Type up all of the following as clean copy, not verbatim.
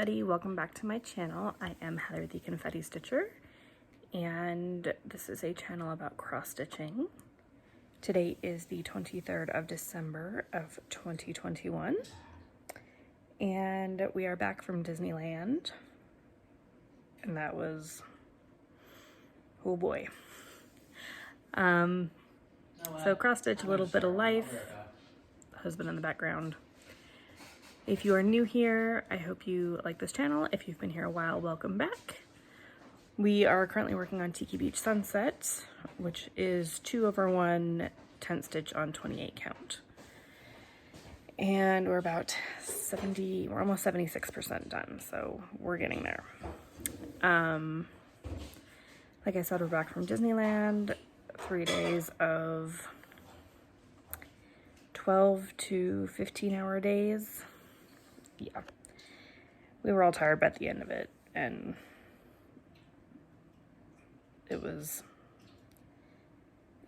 everybody, welcome back to my channel. I am Heather the Confetti Stitcher, and this is a channel about cross stitching. Today is the 23rd of December of 2021, and we are back from Disneyland, and that was, oh boy. So cross stitch, a little bit of life, husband in the background. If you are new here, I hope you like this channel. If you've been here a while, welcome back. We are currently working on Tiki Beach Sunset, which is 2/1 tent stitch on 28 count. And we're about 70, we're almost 76% done, so we're getting there. Like I said, we're back from Disneyland, 3 days of 12 to 15-hour days. Yeah, we were all tired by the end of it, and it was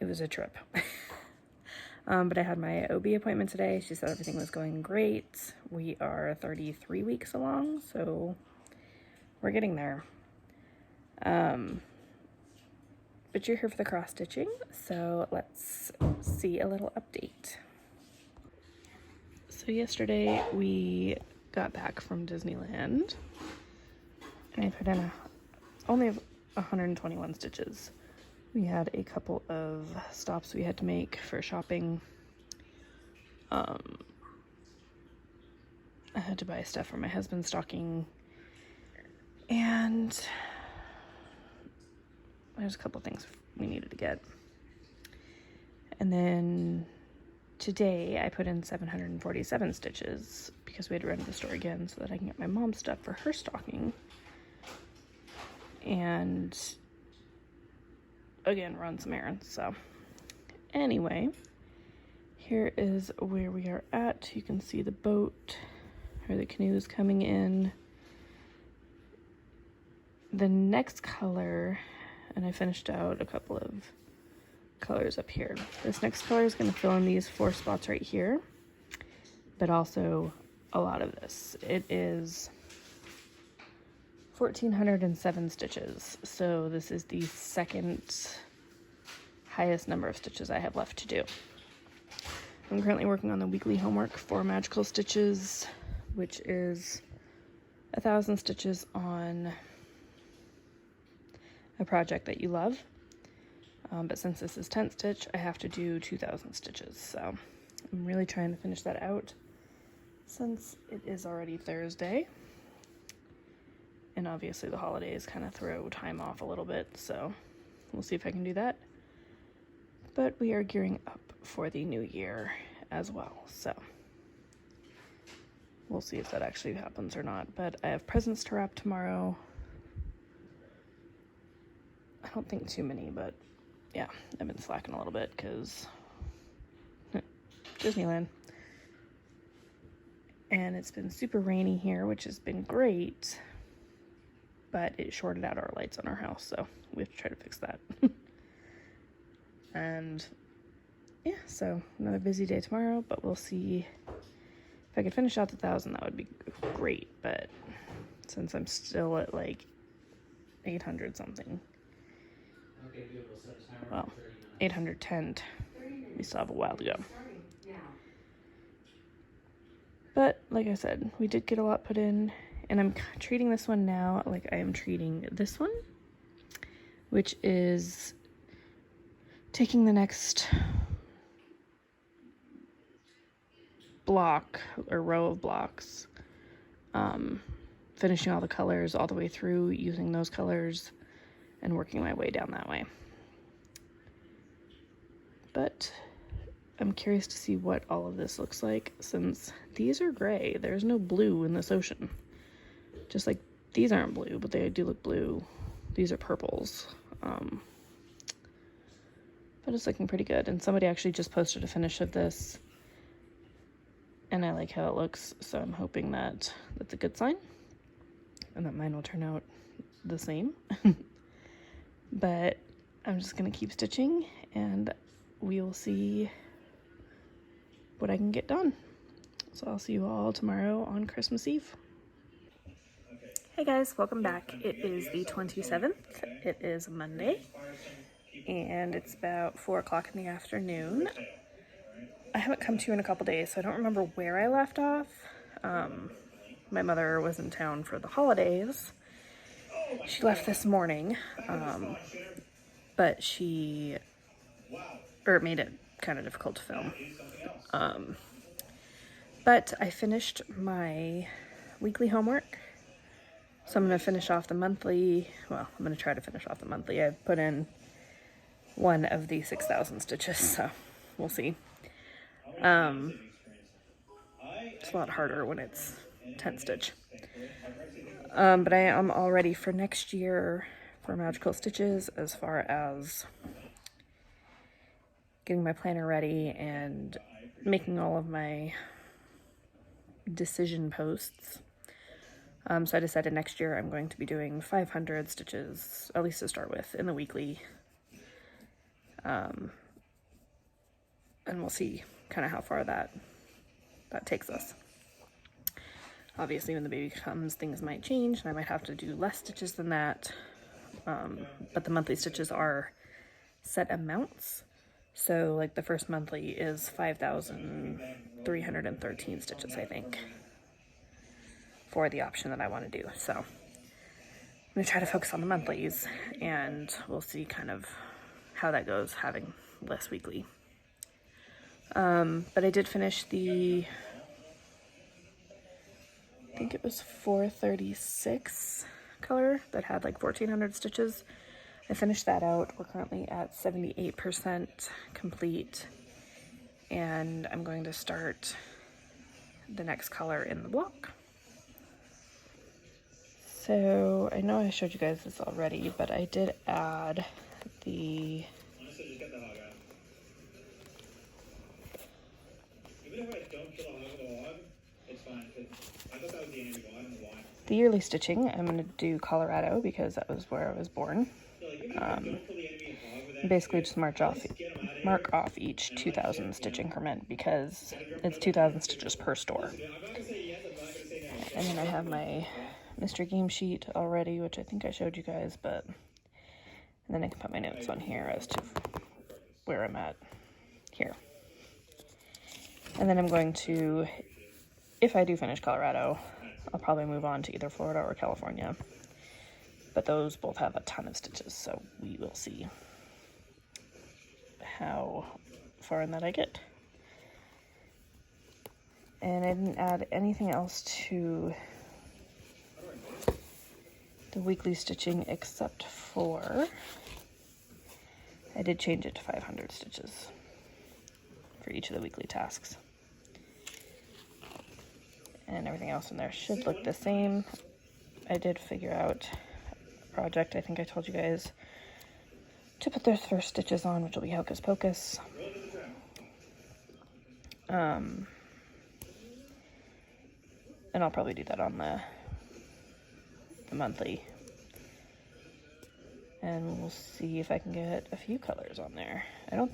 a trip. But I had my OB appointment today. She said everything was going great. We are 33 weeks along, so we're getting there. But you're here for the cross stitching, so let's see a little update. So yesterday we got back from Disneyland, and I put in only 121 stitches. We had a couple of stops we had to make for shopping. I had to buy stuff for my husband's stocking, and there's a couple things we needed to get. And then today I put in 747 stitches because we had to run to the store again so that I can get my mom stuff for her stocking. And again, run some errands. So anyway, here is where we are at. You can see the boat or the canoes coming in. The next color, and I finished out a couple of colors up here. This next color is going to fill in these 4 spots right here, but also a lot of this. It is 1,407 stitches, so this is the second highest number of stitches I have left to do. I'm currently working on the weekly homework for Magical Stitches, which is 1,000 stitches on a project that you love. But since this is tent stitch, I have to do 2,000 stitches. So I'm really trying to finish that out since it is already Thursday. And obviously the holidays kind of throw time off a little bit. So we'll see if I can do that. But we are gearing up for the new year as well. So we'll see if that actually happens or not. But I have presents to wrap tomorrow. I don't think too many, but yeah, I've been slacking a little bit because Disneyland. And it's been super rainy here, which has been great, but it shorted out our lights on our house, so we have to try to fix that. And yeah, so another busy day tomorrow, but we'll see. If I could finish out the 1,000, that would be great, but since I'm still at like 800 something, well, 810, we still have a while to go. But like I said, we did get a lot put in, and I'm treating this one now like I am treating this one, which is taking the next block or row of blocks, finishing all the colors all the way through, using those colors, and working my way down that way. But I'm curious to see what all of this looks like, since these are gray. There's no blue in this ocean. Just like these aren't blue, but they do look blue. These are purples. But it's looking pretty good. And somebody actually just posted a finish of this, and I like how it looks, so I'm hoping that that's a good sign and that mine will turn out the same. But I'm just gonna keep stitching, and we will see what I can get done. So I'll see you all tomorrow on Christmas Eve. Hey guys, welcome back. It is the 27th. It is Monday, and it's about 4 o'clock in the afternoon. I haven't come to you in a couple days, so I don't remember where I left off. My mother was in town for the holidays. She left this morning, but it made it kind of difficult to film. But I finished my weekly homework. So I'm going to finish off the monthly. Well, I'm going to try to finish off the monthly. I've put in one of the 6,000 stitches, so we'll see. It's a lot harder when it's 10 stitch. But I am all ready for next year for magical stitches as far as getting my planner ready and making all of my decision posts. So I decided next year I'm going to be doing 500 stitches, at least to start with, in the weekly. And we'll see kind of how far that takes us. Obviously, when the baby comes, things might change, and I might have to do less stitches than that. But the monthly stitches are set amounts. So, like, the first monthly is 5,313 stitches, I think, for the option that I want to do. So I'm going to try to focus on the monthlies, and we'll see kind of how that goes, having less weekly. But I did finish I think it was 436 color that had like 1,400 stitches. I finished that out. We're currently at 78% complete, and I'm going to start the next color in the block. So I know I showed you guys this already, but I did add the yearly stitching. I'm going to do Colorado because that was where I was born. Basically just mark off each 2,000 stitch increment because it's 2,000 stitches per store. And then I have my Mr. Game sheet already, which I think I showed you guys, and then I can put my notes on here as to where I'm at here. And then I'm going to, if I do finish Colorado, I'll probably move on to either Florida or California. But those both have a ton of stitches, so we will see how far in that I get. And I didn't add anything else to the weekly stitching except for I did change it to 500 stitches for each of the weekly tasks. And everything else in there should look the same. I did figure out a project, I think I told you guys, to put those first stitches on, which will be Hocus Pocus. And I'll probably do that on the monthly. And we'll see if I can get a few colors on there. I don't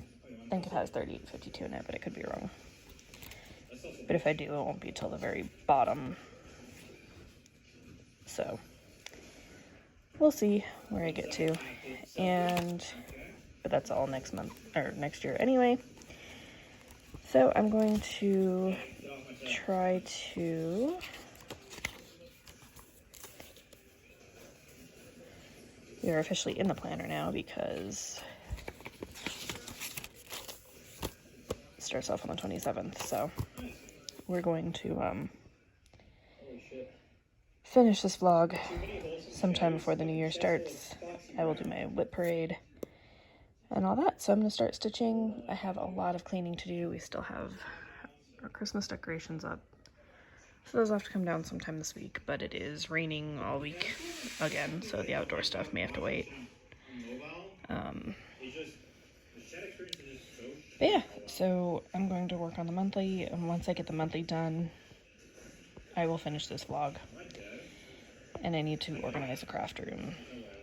think it has 3852 in it, but I could be wrong. But if I do, it won't be till the very bottom. So we'll see where I get to. But that's all next month or next year anyway. So I'm going to try to we are officially in the planner now because it starts off on the 27th, so we're going to finish this vlog sometime before the new year starts. I will do my whip parade and all that, so I'm going to start stitching. I have a lot of cleaning to do. We still have our Christmas decorations up, so those will have to come down sometime this week, but it is raining all week again, so the outdoor stuff may have to wait. But yeah, so I'm going to work on the monthly, and once I get the monthly done, I will finish this vlog. And I need to organize the craft room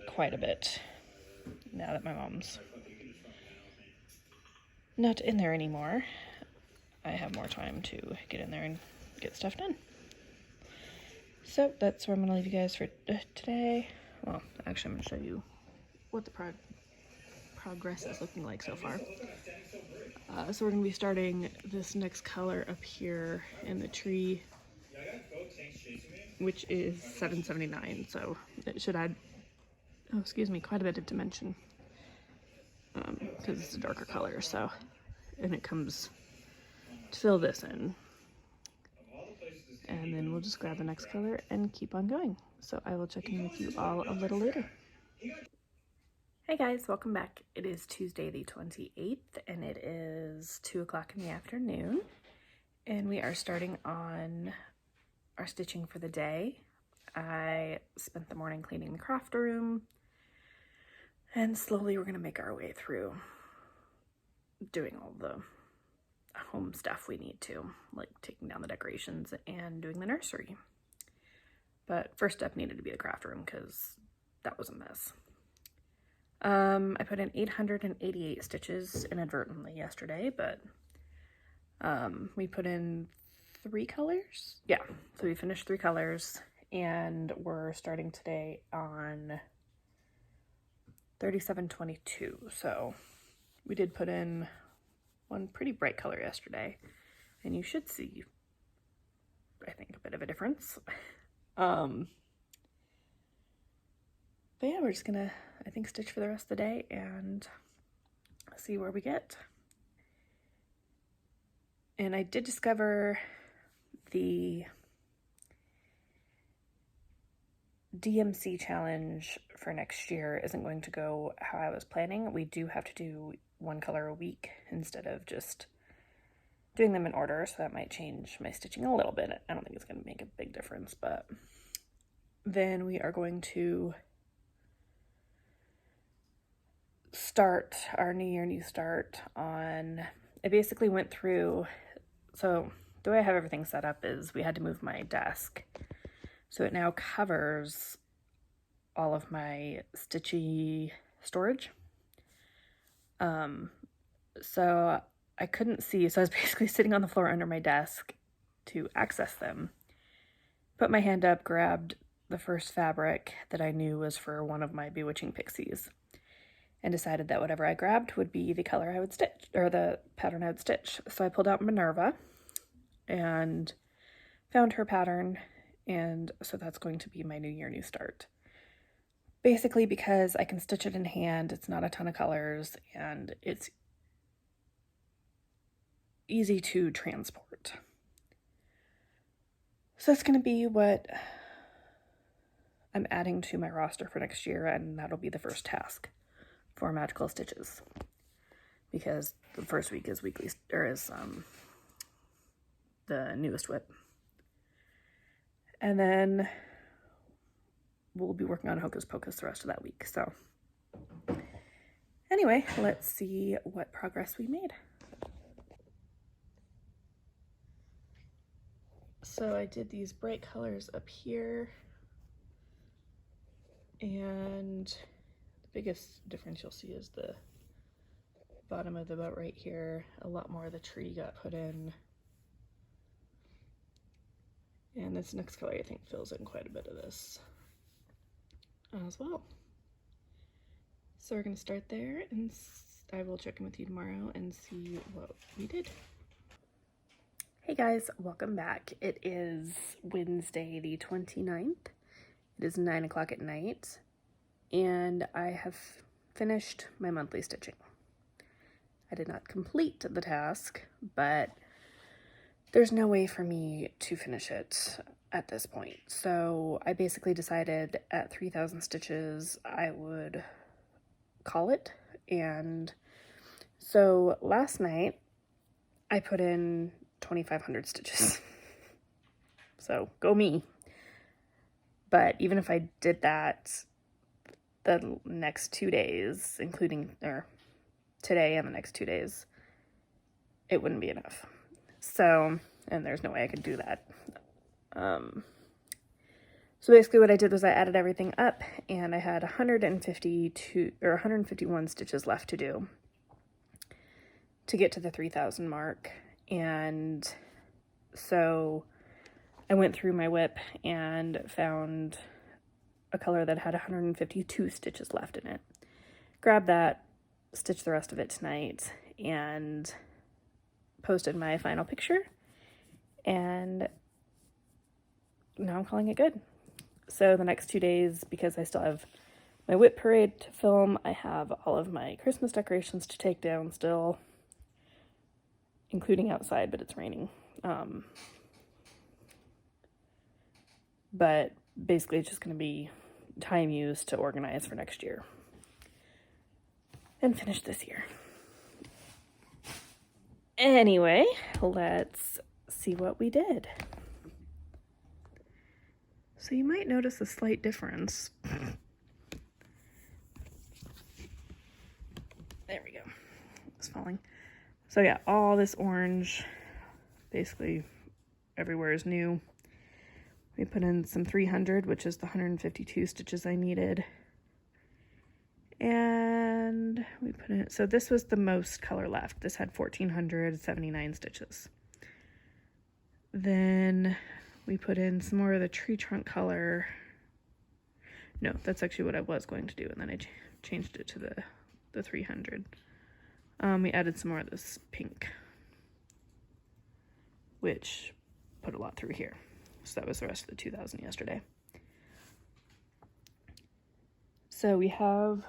quite a bit now that my mom's not in there anymore. I have more time to get in there and get stuff done. So that's where I'm going to leave you guys for today. Well, actually, I'm going to show you what the progress is looking like so far. So we're going to be starting this next color up here in the tree, which is $7.79. So it should add, oh, excuse me, quite a bit of dimension, because it's a darker color. So, and it comes to fill this in. And then we'll just grab the next color and keep on going. So I will check in with you all a little later. Hey guys, welcome back. It is Tuesday the 28th and it is 2 o'clock in the afternoon. And we are starting on our stitching for the day. I spent the morning cleaning the craft room and slowly we're gonna make our way through doing all the home stuff we need to, like taking down the decorations and doing the nursery. But first step needed to be the craft room because that was a mess. I put in 888 stitches inadvertently yesterday, but we put in 3 colors. Yeah, so we finished 3 colors and we're starting today on 3722. So we did put in one pretty bright color yesterday, and you should see, I think, a bit of a difference. But yeah, we're just gonna, I think, stitch for the rest of the day and see where we get. And I did discover the DMC challenge for next year isn't going to go how I was planning. We do have to do 1 color a week instead of just doing them in order, so that might change my stitching a little bit. I don't think it's going to make a big difference, but then we are going to start our New Year, New Start on, I basically went through, so the way I have everything set up is we had to move my desk, so it now covers all of my stitchy storage. So I couldn't see, so I was basically sitting on the floor under my desk to access them. Put my hand up, grabbed the first fabric that I knew was for one of my Bewitching Pixies, and decided that whatever I grabbed would be the color I would stitch, or the pattern I would stitch. So I pulled out Minerva and found her pattern, and so that's going to be my New Year, New Start. Basically because I can stitch it in hand, it's not a ton of colors, and it's easy to transport. So that's going to be what I'm adding to my roster for next year, and that'll be the first task for Magical Stitches. Because the first week is weekly, or is the newest whip. And then we'll be working on Hocus Pocus the rest of that week. So anyway, let's see what progress we made. So I did these bright colors up here, and the biggest difference you'll see is the bottom of the boat right here. A lot more of the tree got put in. And this next color I think fills in quite a bit of this as well. So we're gonna start there, and I will check in with you tomorrow and see what we did. Hey guys, welcome back. It is Wednesday the 29th. It is 9 o'clock at night, and I have finished my monthly stitching. I did not complete the task, but there's no way for me to finish it at this point. So I basically decided at 3,000 stitches I would call it. And so last night I put in 2,500 stitches. So go me. But even if I did that the next 2 days, including today and the next 2 days, it wouldn't be enough. So, and there's no way I could do that. So basically what I did was I added everything up, and I had 151 stitches left to do to get to the 3,000 mark. And so I went through my whip and found a color that had 152 stitches left in it. Grabbed that, stitched the rest of it tonight, and posted my final picture, and now I'm calling it good. So the next 2 days, because I still have my whip parade to film, I have all of my Christmas decorations to take down still, including outside, but it's raining. But basically it's just going to be time used to organize for next year and finish this year. Anyway, let's see what we did. So you might notice a slight difference. There we go. It's falling. So yeah, all this orange, basically everywhere is new. We put in some 300, which is the 152 stitches I needed. And we put in, so this was the most color left. This had 1,479 stitches. Then we put in some more of the tree trunk color. No, that's actually what I was going to do, and then I changed it to the 300. We added some more of this pink, which put a lot through here. So that was the rest of the 2,000 yesterday. So we have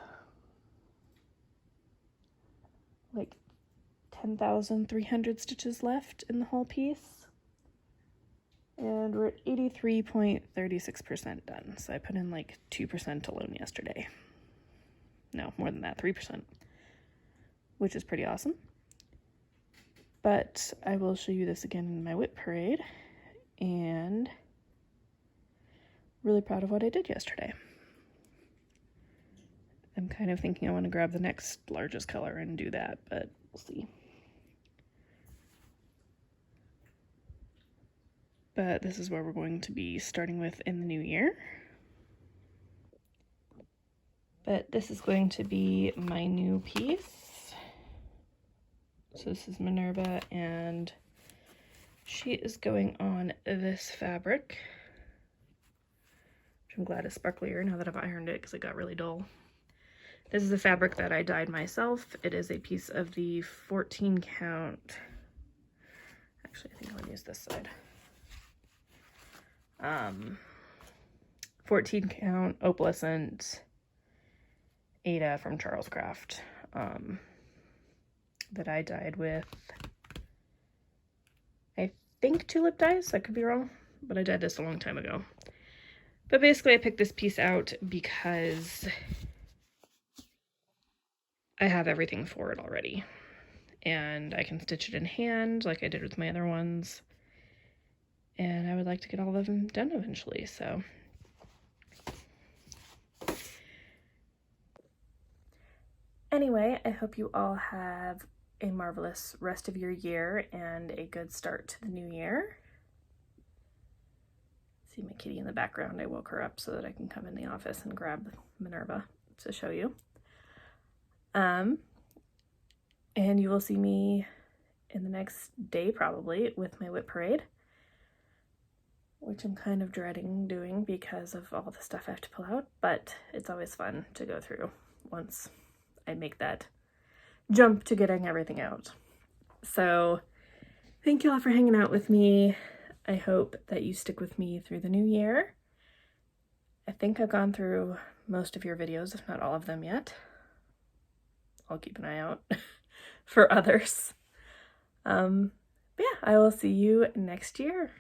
like 10,300 stitches left in the whole piece. And we're at 83.36% done. So I put in like 2% alone yesterday. No, more than that, 3%, which is pretty awesome. But I will show you this again in my whip parade, and really proud of what I did yesterday. I'm kind of thinking I want to grab the next largest color and do that, but we'll see. But this is where we're going to be starting with in the new year. But this is going to be my new piece. So this is Minerva, and she is going on this fabric, which I'm glad is sparklier now that I've ironed it because it got really dull. This is a fabric that I dyed myself. It is a piece of the 14 count. Actually, I think I'm gonna use this side. 14 count opalescent Ada from Charles Craft that I dyed with, I think, tulip dyes. I could be wrong, but I dyed this a long time ago. But basically I picked this piece out because I have everything for it already, and I can stitch it in hand like I did with my other ones, and I would like to get all of them done eventually. So anyway, I hope you all have a marvelous rest of your year and a good start to the new year. See my kitty in the background. I woke her up so that I can come in the office and grab Minerva to show you. And you will see me in the next day probably with my whip parade, which I'm kind of dreading doing because of all the stuff I have to pull out, but it's always fun to go through once I make that jump to getting everything out. So thank you all for hanging out with me. I hope that you stick with me through the new year. I think I've gone through most of your videos, if not all of them yet. I'll keep an eye out for others. But yeah, I will see you next year.